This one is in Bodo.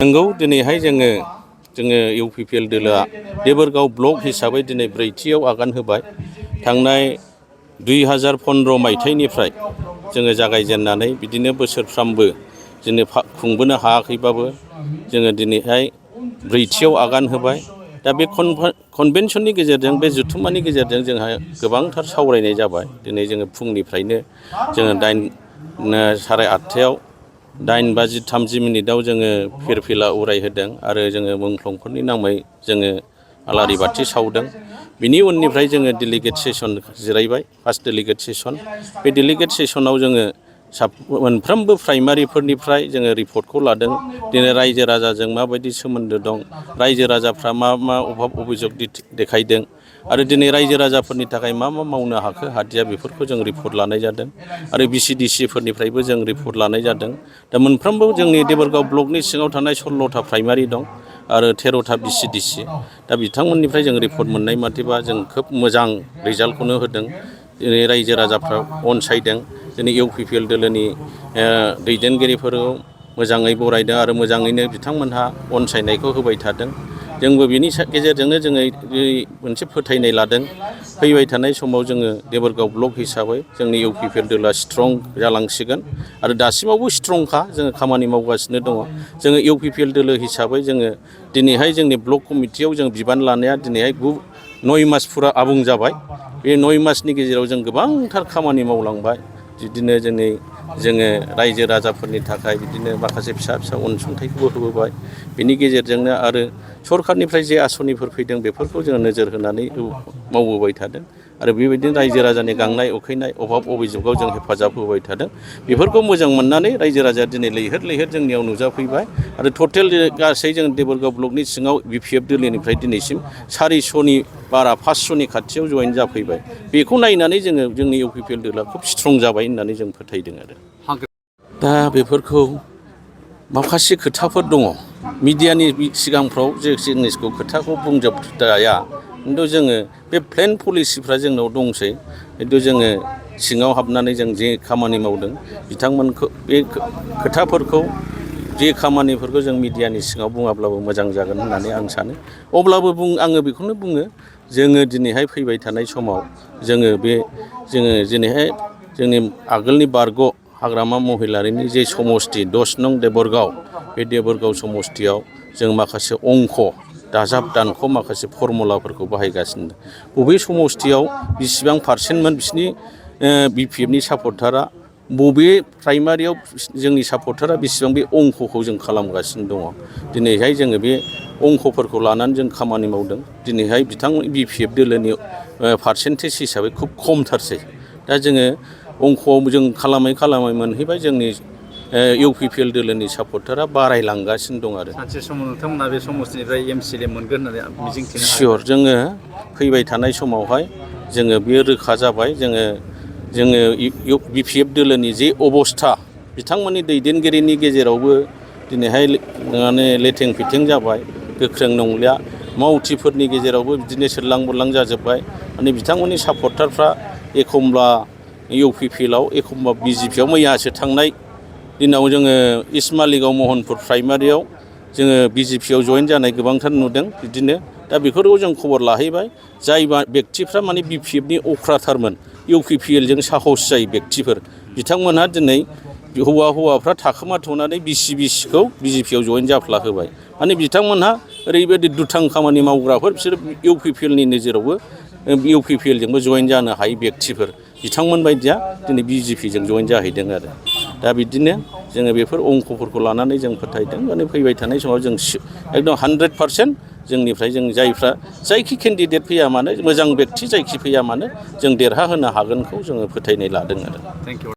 नंगौ दिनैहाय जोङो इउपिपिएल दोलोआ देबोरगाव ब्लक हिसाबै दिनै ब्रैथियाव आगान होबाय। थांनाय 2015 मायथाइनिफ्राय जोङो जागायजेननानै बिदिनो बोसोरफ्रामबो जोङो खुंबोनो हायाखैबाबो जोङो दिनैहाय ब्रैथियाव आगान होबाय। दा बे कनभेनसननि गेजेरजों बे जथुम्मानि गेजेरजों जोंहा गोबांथार सावरायनाय जाबाय। दिनै जोङो फुंनिफ्रायनो जोङो 8:30 8:30 जोङो फिरफिला उरायहोदों आरो जोङो मुंख्लंफोरनि नामै जोङो आलारि बाथि सावदों। बिनि उननिफ्राय जोङो डेलिगेट सेसन जिरायबाय, फार्स्ट डेलिगेट सेसन। बे डेलिगेट सेसनाव जोङो मोनफ्रोमबो प्राइमारिफोरनिफ्राय जोङो रिपर्टखौ लादों। दिनै रायजो राजाजों माबायदि सोमोन्दो दं, रायजो राजाफ्रा मा अभाब अभियोग देखायदों आरो दिनै रायजो राजाफोरनि थाखाय मा मावनो हाखो हादिया बेफोरखौ जों रिपर्ट लानाय जादों आरो बिसिडिसिफोरनिफ्रायबो जों रिपर्ट लानाय जादों। दा मोनफ्रोमबो जोंनि देबोरगाव ब्लकनि सिङाव थानाय 16टा प्राइमारि दं आरो 13टा बिसिडिसि। दा बिथांमोननिफ्राय जों रिपर्ट मोननाय मथेबा जों खोब मोजां रिजाल्टखौनो होदों। दिनै रायजो राजाफ्रा अनसायदों। दिनै इउपिपिएल दोलोनि दैदेनगिरिफोरखौ मोजाङै बरायदों आरो मोजाङैनो बिथांमोनहा अनसायनायखौ होबाय थादों। जोंबो बिनि गेजेरजोंनो जोङो मोनसे फोथायनाय लादों फैबाय थानाय समाव जोङो देबोरगाव ब्लक हिसाबै जोंनि इउपिपिएल दोलोआ स्ट्रं जालांसिगोन आरो दासिमावबो स्ट्रंखा जोङो खामानि मावगासिनो दङ। जोङो इउपिपिएल दोलो हिसाबै जोङो दिनैहाय जोंनि ब्लक कमिटियाव जों बिबान लानाया दिनैहाय 9 मास फुरा आबुं जाबाय। बे 9 मासनि गेजेराव जों गोबांथार खामानि मावलांबाय। बिदिनो जोङो रायजो राजाफोरनि थाखाय बिदिनो माखासे फिसा फिसा अनसुंथाइखौबो होबोबाय। बिनि गेजेरजोंनो आरो सरखारनिफ्राय जे आसनिफोर फैदों बेफोरखौ जोङो नोजोर होनानै मावबोबाय थादों आरो बेबायदिनो रायजो राजानि गांनाय उखैनाय अभाब अभियोगाव जों हेफाजाब होबाय थादों। बेफोरखौ मोजां मोननानै रायजो राजाया दिनै लैहोर लैहोर जोंनियाव नुजाफैबाय आरो टटेल गासै जों देबोरगाव ब्लकनि सिङाव बिपिएफ दोलोनिफ्राय दिनैसिम 400नि बारा 500नि खाथियाव जयेन जाफैबाय। बेखौ नायनानै जोंनि इउपिपिएल दोलोआ खोब स्ट्रं जाबाय होननानै जों फोथायदों आरो। दा बेफोरखौ माखासे खोथाफोर दङ मिडियानि सिगांफ्राव जे जिनिसखौ खोथाखौ बुंजोबजाया, खिन्थु जोङो बे प्लेन पलिसिफ्रा जोंनाव दंसै। खिन्थु जोङो सिङाव हाबनानै जों जे खामानि मावदों बिथांमोनखौ बे खोथाफोरखौ जे खामानिफोरखौ जों मिडियानि सिङाव बुङाब्लाबो मोजां जागोन होननानै आं सानो। अब्लाबो आङो बेखौनो बुङो जोङो दिनैहाय फैबाय थानाय समाव जोङो दिनैहाय जोंनि आगोलनि बारग' हाग्रामा महिलारिनि जे समस्ति 10 नं देबोरगाव, बे देबोरगाव समस्तियाव जों माखासे अंख दाजाब दानख' माखासे फर्मुलाफोरखौ बाहायगासिनो दं। बबे समस्तियाव बिसिबां पारसेन्टमोन बिसिनि बिपिएफनि सापर्टारा, बबे प्राइमारियाव जोंनि सापर्टारा बेसेबां, बे अंखखौ जों खालामगासिनो दङ। दिनैहाय जोङो बे अंखफोरखौ लानानै जों खामानि मावदों। दिनैहाय बिपिएफ दोलोनि पारसेन्टेज हिसाबै खुब खमथारसै। दा जोङो अंखआव जों खालामै मोनहैबाय जोंनि इउपिपिएल दोलोनि सापर्टारा बारायलांगासिनो दं आरो। सानसे समाव नोंथांमोना बे समस्तिनिफ्राय एमसिएलए मोनगोन होननानै मिजिंथिनो हायो। सियर जोङो फैबाय थानाय समावहाय जोङो बेयो रोखा जाबाय। जोङो बिपिएफ दोलोनि जे अबस्था, बिथांमोननि दैदेनगिरिनि गेजेरावबो दिनैहाय माने लेथें फिथें जाबाय, गोख्रों नंलिया। मावथिफोरनि गेजेरावबो बिदिनो सोरलां बोरलां जाजोब्बाय। माने बिथांमोननि सापर्टारफ्रा एखमब्ला इउपिपिएलआव एखमब्ला बिजेपिआव, मैयासो थांनाय दिनाव जोङो इस्ट मालिगाव महनपुर प्राइमारियाव जोङो बिजेपिआव जयेन जानाय गोबांथार नुदों। बिदिनो दा बेफोरखौ जों खबर लाहैबाय। जाय बेक्तिफ्रा माने बिपिएफनि अख्राथारमोन, इउपिपिएलजों साहस जायै बेक्तिफोर, बिथांमोनहा दिनै हौवाफ्रा थाखोमाथ'नानै बिसिखौ बिजेपिआव जयेन जाफ्ला होबाय। माने बिथांमोनहा ओरैबायदि दुथां खामानि मावग्राफोर, बिसोर इउपिपिएलनि नोजोरावबो इउपिपिएलजोंबो जयेन जानो हायै बेक्तिफोर, बिथांमोन बायदिया दिनै बिजेपिजों जयेन जाहैदों आरो। दा बिदिनो जोङो बेफोर अंखफोरखौ लानानै जों फोथायदों। माने फैबाय थानाय समाव जों एकदम 100% जोंनिफ्राय जायखि केन्डिडेट फैया मानो, मोजां बेक्ति जायखि फैया मानो, जों देरहाहोनो हागोनखौ जोङो फोथायनाय लादों आरो। Thank you.